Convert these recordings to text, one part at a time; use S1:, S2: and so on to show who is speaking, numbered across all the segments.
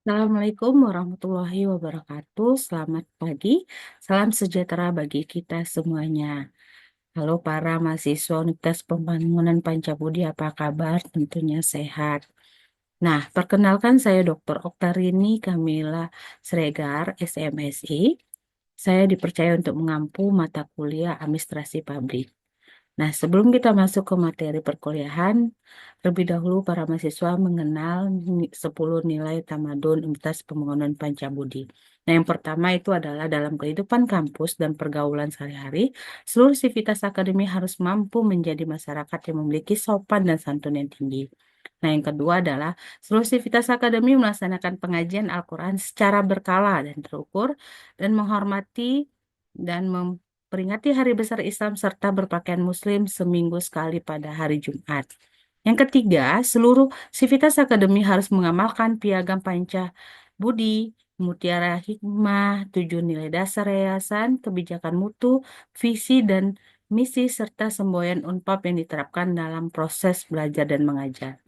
S1: Assalamualaikum warahmatullahi wabarakatuh. Selamat pagi, salam sejahtera bagi kita semuanya. Halo para mahasiswa Universitas Pembangunan Pancabudi, apa kabar? Tentunya sehat. Nah, perkenalkan saya Dr. Oktarini Kamila Sregar, SMSI. Saya dipercaya untuk mengampu mata kuliah Administrasi Publik. Nah, sebelum kita masuk ke materi perkuliahan, terlebih dahulu para mahasiswa mengenal 10 nilai tamadun Universitas Pembangunan Pancabudi. Nah, yang pertama itu adalah dalam kehidupan kampus dan pergaulan sehari-hari, seluruh sivitas akademi harus mampu menjadi masyarakat yang memiliki sopan dan santun yang tinggi. Nah, yang kedua adalah seluruh sivitas akademi melaksanakan pengajian Al-Quran secara berkala dan terukur dan menghormati dan peringati Hari Besar Islam serta berpakaian Muslim seminggu sekali pada hari Jumat. Yang ketiga, seluruh sivitas akademi harus mengamalkan piagam panca budi, mutiara hikmah, 7 nilai dasar yayasan, kebijakan mutu, visi dan misi serta semboyan Unpad yang diterapkan dalam proses belajar dan mengajar.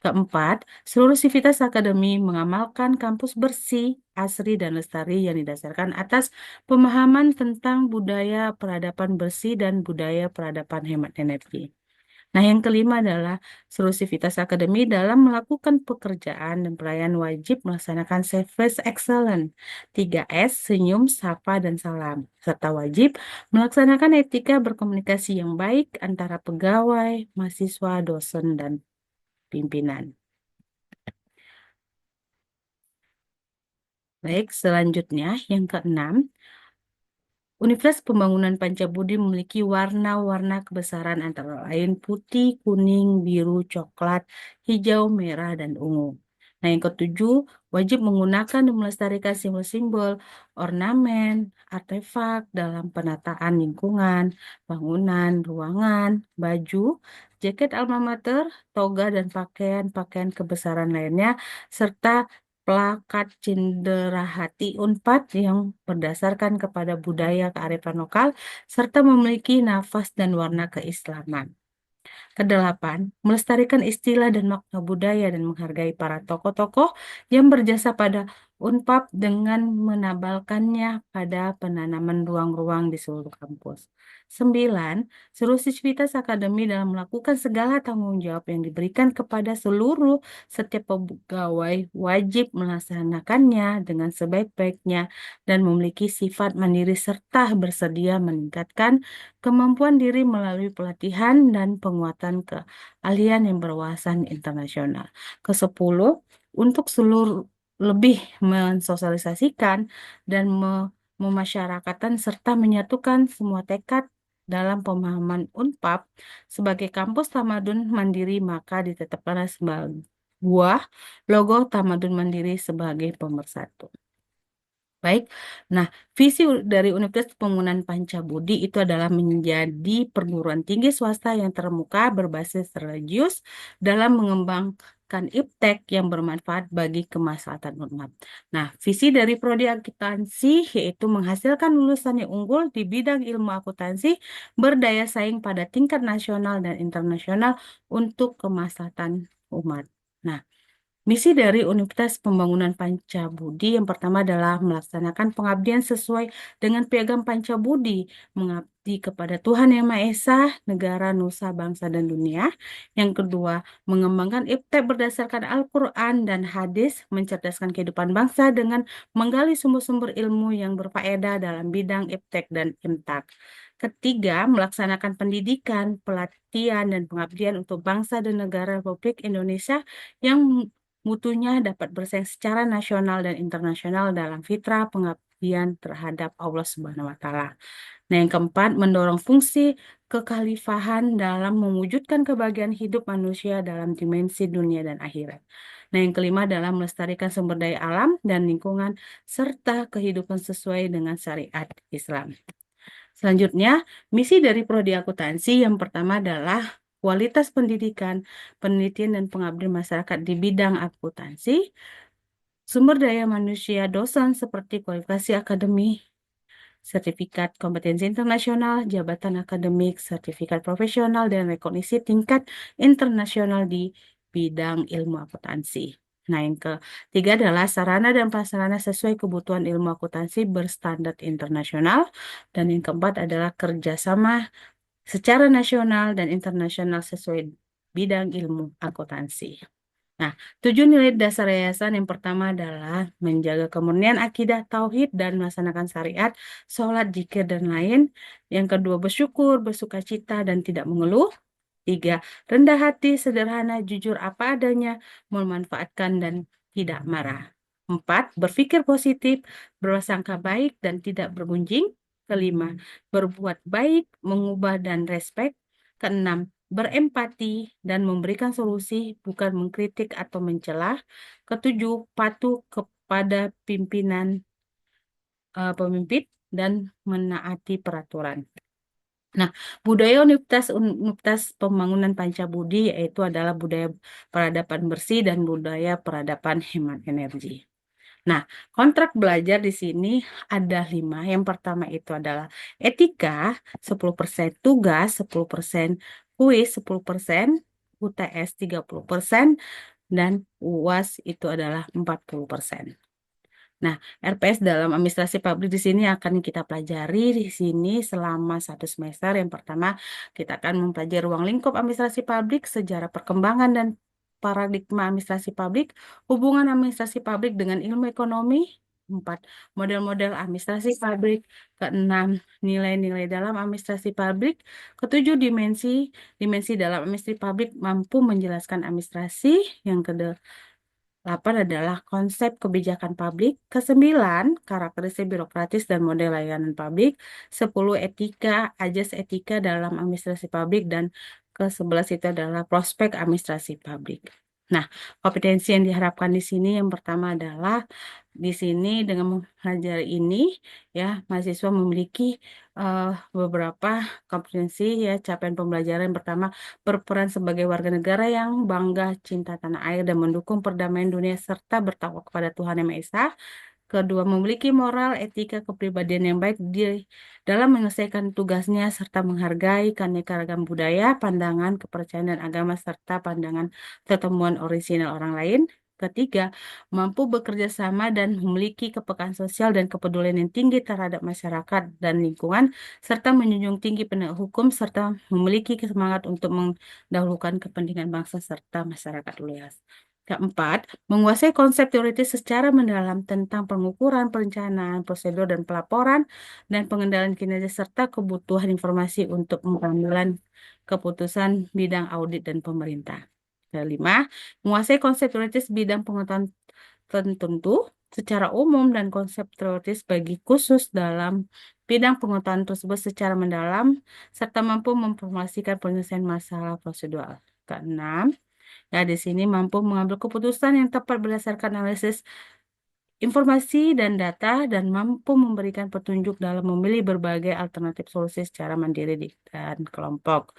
S1: Keempat, seluruh sivitas akademi mengamalkan kampus bersih, asri, dan lestari yang didasarkan atas pemahaman tentang budaya peradaban bersih dan budaya peradaban hemat energi. Nah, yang kelima adalah seluruh sivitas akademi dalam melakukan pekerjaan dan pelayanan wajib melaksanakan service excellent. 3S, senyum, sapa, dan salam. Serta wajib melaksanakan etika berkomunikasi yang baik antara pegawai, mahasiswa, dosen, dan pimpinan. Baik, selanjutnya yang keenam, Universitas Pembangunan Pancabudi memiliki warna-warna kebesaran antara lain putih, kuning, biru, coklat, hijau, merah, dan ungu. Nah, yang ketujuh, wajib menggunakan dan melestarikan simbol-simbol, ornamen, artefak dalam penataan lingkungan, bangunan, ruangan, baju, jaket alma mater, toga, dan pakaian-pakaian kebesaran lainnya, serta plakat cenderahati Unpad yang berdasarkan kepada budaya kearifan lokal serta memiliki nafas dan warna keislaman. Kedelapan, melestarikan istilah dan makna budaya dan menghargai para tokoh-tokoh yang berjasa pada Unpad dengan menabalkannya pada penanaman ruang-ruang di seluruh kampus. 9, seluruh siswitas akademi dalam melakukan segala tanggung jawab yang diberikan kepada seluruh setiap pegawai wajib melaksanakannya dengan sebaik-baiknya dan memiliki sifat mandiri serta bersedia meningkatkan kemampuan diri melalui pelatihan dan penguatan keahlian yang berwawasan internasional. Kesepuluh, untuk seluruh lebih mensosialisasikan dan memasyarakatan serta menyatukan semua tekad dalam pemahaman Unpad sebagai kampus tamadun mandiri maka ditetapkan sebagai buah logo Tamadun Mandiri sebagai pemersatu. Baik, nah visi dari Universitas Pembangunan Pancabudi itu adalah menjadi perguruan tinggi swasta yang terbuka berbasis religius dalam mengembangkan iptek yang bermanfaat bagi kemaslahatan umat. Nah, visi dari prodi akuntansi yaitu menghasilkan lulusan yang unggul di bidang ilmu akuntansi berdaya saing pada tingkat nasional dan internasional untuk kemaslahatan umat. Nah, misi dari Universitas Pembangunan Pancabudi yang pertama adalah melaksanakan pengabdian sesuai dengan piagam Pancabudi, mengabdi kepada Tuhan Yang Maha Esa, negara, nusa, bangsa, dan dunia. Yang kedua, mengembangkan iptek berdasarkan Al-Quran dan hadis, mencerdaskan kehidupan bangsa dengan menggali sumber-sumber ilmu yang berfaedah dalam bidang iptek dan imtak. Ketiga, melaksanakan pendidikan, pelatihan, dan pengabdian untuk bangsa dan negara Republik Indonesia yang mutunya dapat bersaing secara nasional dan internasional dalam fitrah pengabdian terhadap Allah Subhanahu wa Ta'ala. Nah, yang keempat, mendorong fungsi kekhalifahan dalam mewujudkan kebahagiaan hidup manusia dalam dimensi dunia dan akhirat. Nah, yang kelima adalah melestarikan sumber daya alam dan lingkungan serta kehidupan sesuai dengan syariat Islam. Selanjutnya, misi dari prodi akuntansi yang pertama adalah kualitas pendidikan, penelitian, dan pengabdian masyarakat di bidang akuntansi, sumber daya manusia dosen seperti kualifikasi akademik, sertifikat kompetensi internasional, jabatan akademik, sertifikat profesional, dan rekognisi tingkat internasional di bidang ilmu akuntansi. Nah, yang ketiga adalah sarana dan prasarana sesuai kebutuhan ilmu akuntansi berstandar internasional. Dan yang keempat adalah kerjasama secara nasional dan internasional sesuai bidang ilmu akuntansi. Nah, 7 nilai dasar yayasan yang pertama adalah menjaga kemurnian akidah, tauhid, dan melaksanakan syariat, sholat, zikir, dan lain. Yang kedua, bersyukur, bersukacita, dan tidak mengeluh. Tiga, rendah hati, sederhana, jujur apa adanya, memanfaatkan dan tidak marah. Empat, berpikir positif, berprasangka baik dan tidak bergunjing. Kelima, berbuat baik, mengubah dan respek. Keenam, berempati dan memberikan solusi, bukan mengkritik atau mencela. Ketujuh, patuh kepada pemimpin dan menaati peraturan. Nah, budaya Universitas Pembangunan Pancabudi yaitu adalah budaya peradaban bersih dan budaya peradaban hemat energi. Nah, kontrak belajar di sini ada 5. Yang pertama itu adalah etika, 10%, tugas, 10%, kuis, 10%, UTS, 30%, dan UAS itu adalah 40%. Nah, RPS dalam administrasi publik di sini akan kita pelajari di sini selama 1 semester. Yang pertama, kita akan mempelajari ruang lingkup administrasi publik, sejarah perkembangan dan paradigma administrasi publik, hubungan administrasi publik dengan ilmu ekonomi. 4, model-model administrasi publik. Keenam, nilai-nilai dalam administrasi publik. Ketujuh, dimensi dalam administrasi publik mampu menjelaskan administrasi. Yang kedua, 8 adalah konsep kebijakan publik. Kesembilan, karakteristik birokratis dan model layanan publik. 10, etika, ajas etika dalam administrasi publik. Dan ke-11 itu adalah prospek administrasi publik. Nah, kompetensi yang diharapkan di sini yang pertama adalah di sini dengan mempelajari ini ya mahasiswa memiliki eh, beberapa kompetensi ya capaian pembelajaran. Yang pertama, berperan sebagai warga negara yang bangga, cinta tanah air, dan mendukung perdamaian dunia serta bertakwa kepada Tuhan Yang Maha Esa. Kedua, memiliki moral, etika, kepribadian yang baik dalam menyelesaikan tugasnya serta menghargai keanekaragaman budaya, pandangan, kepercayaan, dan agama serta pandangan ketemuan orisinal orang lain. Ketiga, mampu bekerja sama dan memiliki kepekaan sosial dan kepedulian yang tinggi terhadap masyarakat dan lingkungan, serta menjunjung tinggi penegak hukum, serta memiliki semangat untuk mendahulukan kepentingan bangsa serta masyarakat luas. Keempat, menguasai konsep teoritis secara mendalam tentang pengukuran, perencanaan, prosedur, dan pelaporan, dan pengendalian kinerja serta kebutuhan informasi untuk pengambilan keputusan bidang audit dan pemerintah. Kelima, menguasai konsep teoritis bidang pengetahuan tertentu secara umum dan konsep teoritis bagi khusus dalam bidang pengetahuan tersebut secara mendalam, serta mampu memformulasikan penyelesaian masalah prosedural. Keenam, ya, di sini mampu mengambil keputusan yang tepat berdasarkan analisis informasi dan data dan mampu memberikan petunjuk dalam memilih berbagai alternatif solusi secara mandiri dan kelompok.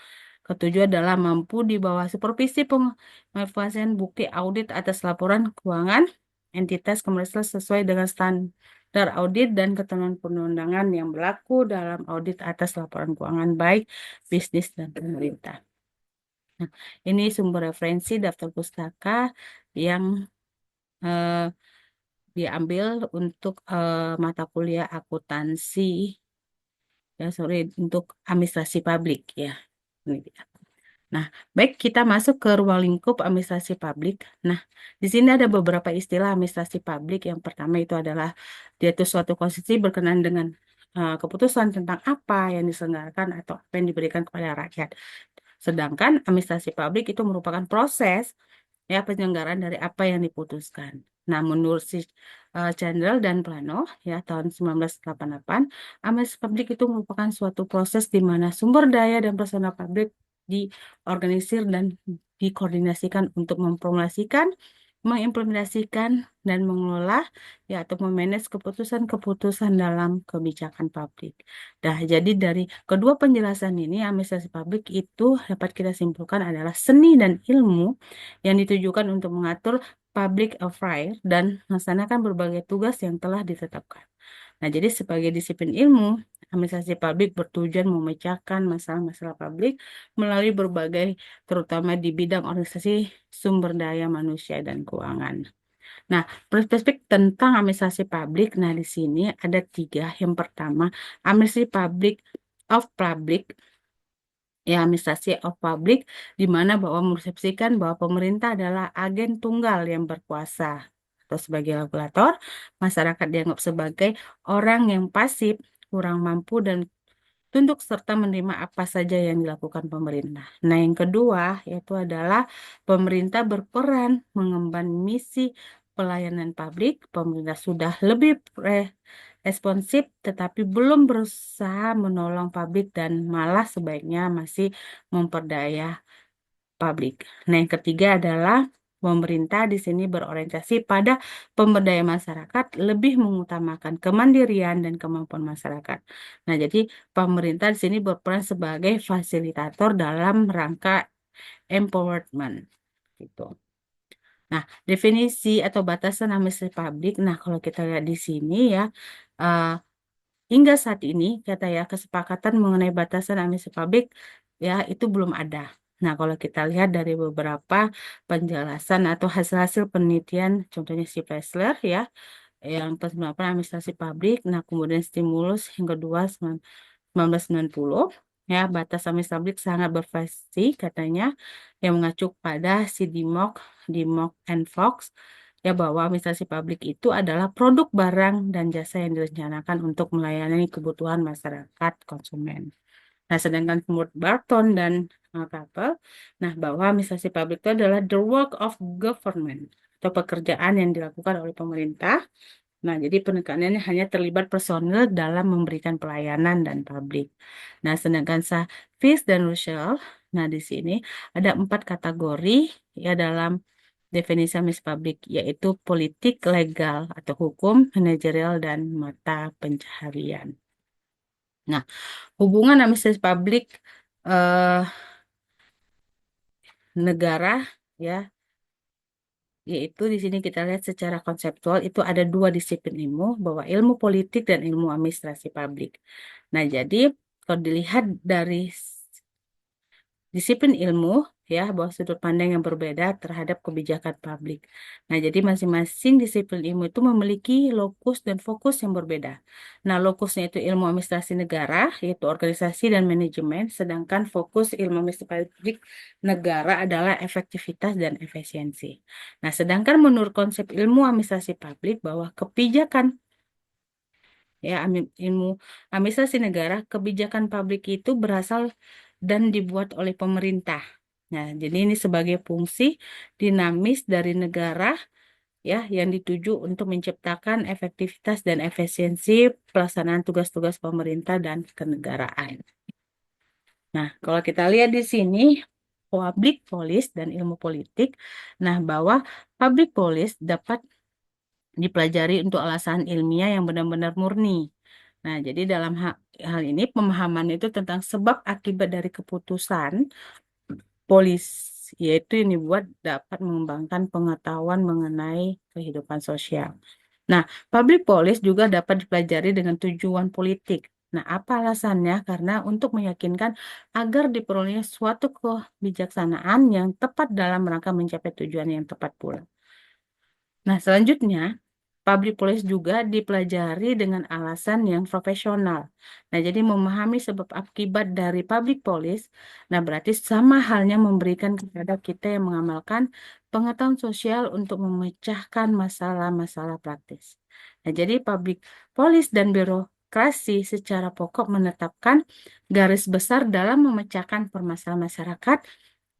S1: Ketujuh adalah mampu di bawah supervisi pengevaluasian bukti audit atas laporan keuangan entitas komersial sesuai dengan standar audit dan ketentuan perundangan yang berlaku dalam audit atas laporan keuangan baik bisnis dan pemerintah. Nah, ini sumber referensi daftar pustaka yang eh, diambil untuk mata kuliah akuntansi, ya sorry, untuk administrasi publik ya. Ini dia. Nah, baik kita masuk ke ruang lingkup administrasi publik. Nah, di sini ada beberapa istilah administrasi publik. Yang pertama itu adalah dia itu suatu konstitusi berkenaan dengan keputusan tentang apa yang diselenggarakan atau apa yang diberikan kepada rakyat. Sedangkan administrasi publik itu merupakan proses ya penyelenggaraan dari apa yang diputuskan. Nah, menurut si Chandra dan Plano ya tahun 1988, administrasi publik itu merupakan suatu proses di mana sumber daya dan personal publik diorganisir dan dikoordinasikan untuk mempromosikan, mengimplementasikan dan mengelola ya atau memanage keputusan-keputusan dalam kebijakan publik. Nah, jadi dari kedua penjelasan ini administrasi publik itu dapat kita simpulkan adalah seni dan ilmu yang ditujukan untuk mengatur public affairs dan melaksanakan berbagai tugas yang telah ditetapkan. Nah, jadi sebagai disiplin ilmu, administrasi publik bertujuan memecahkan masalah-masalah publik melalui berbagai, terutama di bidang organisasi sumber daya manusia dan keuangan. Nah, perspektif tentang administrasi publik, nah di sini ada tiga. Yang pertama, administrasi publik of public, ya administrasi of public, di mana bahwa mempersepsikan bahwa pemerintah adalah agen tunggal yang berkuasa atau sebagai regulator, masyarakat dianggap sebagai orang yang pasif, kurang mampu dan tunduk serta menerima apa saja yang dilakukan pemerintah. Nah, yang kedua yaitu adalah pemerintah berperan mengemban misi pelayanan publik. Pemerintah sudah lebih responsif tetapi belum berusaha menolong publik dan malah sebaiknya masih memperdaya publik. Nah, yang ketiga adalah pemerintah di sini berorientasi pada pemberdayaan masyarakat, lebih mengutamakan kemandirian dan kemampuan masyarakat. Nah, jadi pemerintah di sini berperan sebagai fasilitator dalam rangka empowerment gitu. Nah, definisi atau batasan administrasi publik. Nah, kalau kita lihat di sini ya, eh, hingga saat ini, kata ya, kesepakatan mengenai batasan administrasi publik ya itu belum ada. Nah, kalau kita lihat dari beberapa penjelasan atau hasil-hasil penelitian, contohnya si Presler ya, yang pertama administrasi publik, nah kemudian stimulus yang kedua 1990, ya batas administrasi publik sangat bervariasi katanya, yang mengacu pada si Dimok and Fox, ya bahwa administrasi publik itu adalah produk barang dan jasa yang direncanakan untuk melayani kebutuhan masyarakat konsumen. Nah, sedangkan menurut Barton dan Capel, nah bahwa administrasi publik itu adalah the work of government atau pekerjaan yang dilakukan oleh pemerintah. Nah, jadi penekanannya hanya terlibat personil dalam memberikan pelayanan dan publik. Nah, sedangkan Fis dan Russell, nah di sini ada 4 kategori ya dalam definisi administrasi publik, yaitu politik, legal atau hukum, manajerial, dan mata pencaharian. Nah, hubungan administrasi publik eh, negara ya, yaitu di sini kita lihat secara konseptual itu ada dua disiplin ilmu, bahwa ilmu politik dan ilmu administrasi publik. Nah, jadi kalau dilihat dari disiplin ilmu ya bahwa sudut pandang yang berbeda terhadap kebijakan publik. Nah, jadi masing-masing disiplin ilmu itu memiliki lokus dan fokus yang berbeda. Nah, lokusnya itu ilmu administrasi negara, yaitu organisasi dan manajemen, sedangkan fokus ilmu administrasi publik negara adalah efektivitas dan efisiensi. Nah, sedangkan menurut konsep ilmu administrasi publik bahwa kebijakan ya ilmu administrasi negara, kebijakan publik itu berasal dan dibuat oleh pemerintah. Nah, jadi ini sebagai fungsi dinamis dari negara ya yang dituju untuk menciptakan efektivitas dan efisiensi pelaksanaan tugas-tugas pemerintah dan kenegaraan. Nah, kalau kita lihat di sini public policy dan ilmu politik, nah bahwa public policy dapat dipelajari untuk alasan ilmiah yang benar-benar murni. Nah, jadi dalam hal ini pemahaman itu tentang sebab akibat dari keputusan polis, yaitu yang dibuat dapat mengembangkan pengetahuan mengenai kehidupan sosial. Nah, public policy juga dapat dipelajari dengan tujuan politik. Nah, apa alasannya? Karena untuk meyakinkan agar diperolehnya suatu kebijaksanaan yang tepat dalam rangka mencapai tujuan yang tepat pula. Nah, selanjutnya, public policy juga dipelajari dengan alasan yang profesional. Nah, jadi memahami sebab akibat dari public policy, nah berarti sama halnya memberikan kepada kita yang mengamalkan pengetahuan sosial untuk memecahkan masalah-masalah praktis. Nah, jadi public policy dan birokrasi secara pokok menetapkan garis besar dalam memecahkan permasalahan masyarakat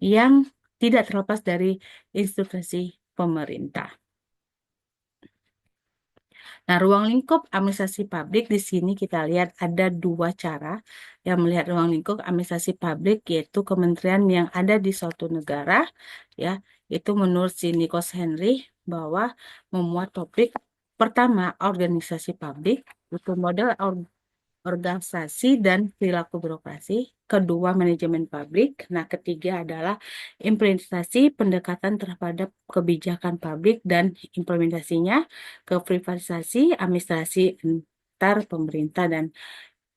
S1: yang tidak terlepas dari institusi pemerintah. Nah, ruang lingkup administrasi publik di sini kita lihat ada dua cara yang melihat ruang lingkup administrasi publik, yaitu kementerian yang ada di suatu negara, ya, itu menurut si Nikos Henry bahwa memuat topik pertama organisasi publik, itu model organisasi dan perilaku birokrasi. Kedua, manajemen publik. Nah, ketiga adalah implementasi pendekatan terhadap kebijakan publik dan implementasinya ke privatisasi, administrasi antar pemerintah dan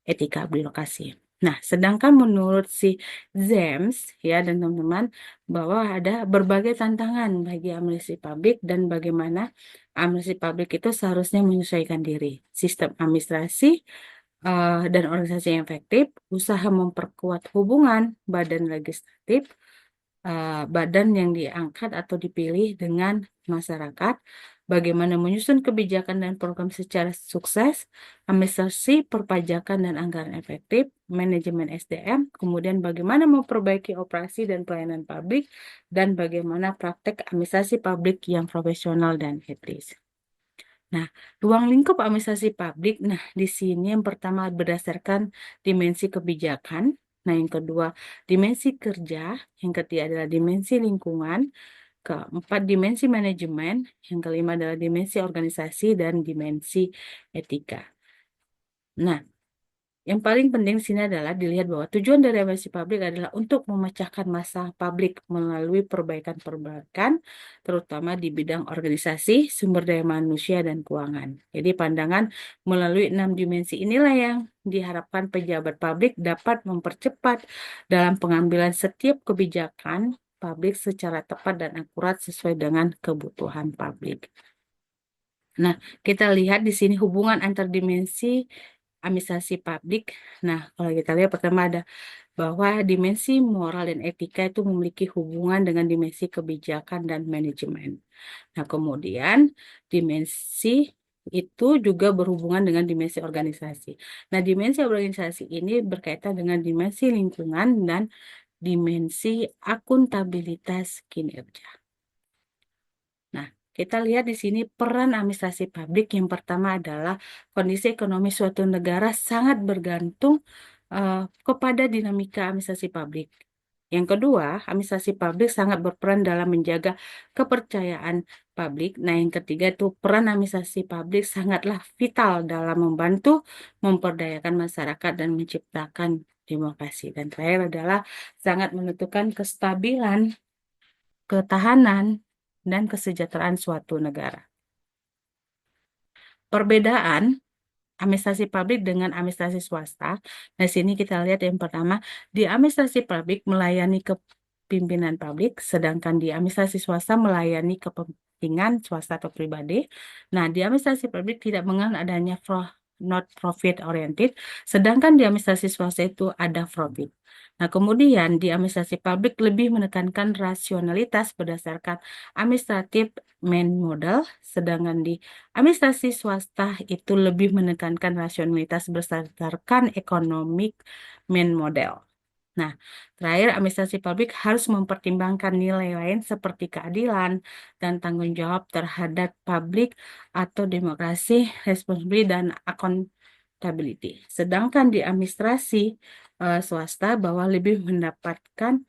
S1: etika birokrasi. Nah, sedangkan menurut si James ya dan teman-teman bahwa ada berbagai tantangan bagi administrasi publik dan bagaimana administrasi publik itu seharusnya menyesuaikan diri. Sistem administrasi dan organisasi yang efektif, usaha memperkuat hubungan badan legislatif, badan yang diangkat atau dipilih dengan masyarakat, bagaimana menyusun kebijakan dan program secara sukses, administrasi perpajakan dan anggaran efektif, manajemen SDM, kemudian bagaimana memperbaiki operasi dan pelayanan publik, dan bagaimana praktek administrasi publik yang profesional dan etis. Nah, ruang lingkup administrasi publik, nah di sini yang pertama berdasarkan dimensi kebijakan, nah yang kedua dimensi kerja, yang ketiga adalah dimensi lingkungan, keempat dimensi manajemen, yang kelima adalah dimensi organisasi dan dimensi etika. Nah, yang paling penting di sini adalah dilihat bahwa tujuan dari administrasi publik adalah untuk memecahkan masalah publik melalui perbaikan-perbaikan, terutama di bidang organisasi, sumber daya manusia, dan keuangan. Jadi pandangan melalui 6 dimensi inilah yang diharapkan pejabat publik dapat mempercepat dalam pengambilan setiap kebijakan publik secara tepat dan akurat sesuai dengan kebutuhan publik. Nah, kita lihat di sini hubungan antar dimensi administrasi publik. Nah, kalau kita lihat pertama ada bahwa dimensi moral dan etika itu memiliki hubungan dengan dimensi kebijakan dan manajemen. Nah, kemudian dimensi itu juga berhubungan dengan dimensi organisasi. Nah, dimensi organisasi ini berkaitan dengan dimensi lingkungan dan dimensi akuntabilitas kinerja. Nah, kita lihat di sini peran administrasi publik yang pertama adalah kondisi ekonomi suatu negara sangat bergantung kepada dinamika administrasi publik. Yang kedua, administrasi publik sangat berperan dalam menjaga kepercayaan publik. Nah, yang ketiga itu peran administrasi publik sangatlah vital dalam membantu memperdayakan masyarakat dan menciptakan demokrasi. Dan terakhir adalah sangat menentukan kestabilan, ketahanan, dan kesejahteraan suatu negara. Perbedaan administrasi publik dengan administrasi swasta. Nah, sini kita lihat yang pertama, di administrasi publik melayani kepimpinan publik, sedangkan di administrasi swasta melayani kepentingan swasta atau pribadi. Nah, di administrasi publik tidak mengenal adanya not profit oriented, sedangkan di administrasi swasta itu ada profit. Nah, kemudian di administrasi publik lebih menekankan rasionalitas berdasarkan administratif main model, sedangkan di administrasi swasta itu lebih menekankan rasionalitas berdasarkan economic main model. Nah, terakhir administrasi publik harus mempertimbangkan nilai lain seperti keadilan dan tanggung jawab terhadap publik atau demokrasi, responsibility, dan accountability. Sedangkan di administrasi swasta bahwa lebih mendapatkan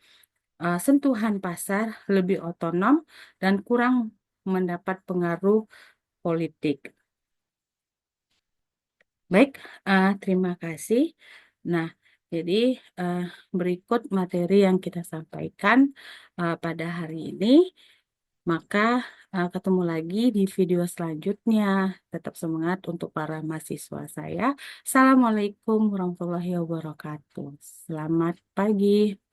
S1: sentuhan pasar, lebih otonom, dan kurang mendapat pengaruh politik. Baik, terima kasih. Nah, jadi berikut materi yang kita sampaikan pada hari ini. Maka ketemu lagi di video selanjutnya. Tetap semangat untuk para mahasiswa saya. Assalamualaikum warahmatullahi wabarakatuh. Selamat pagi.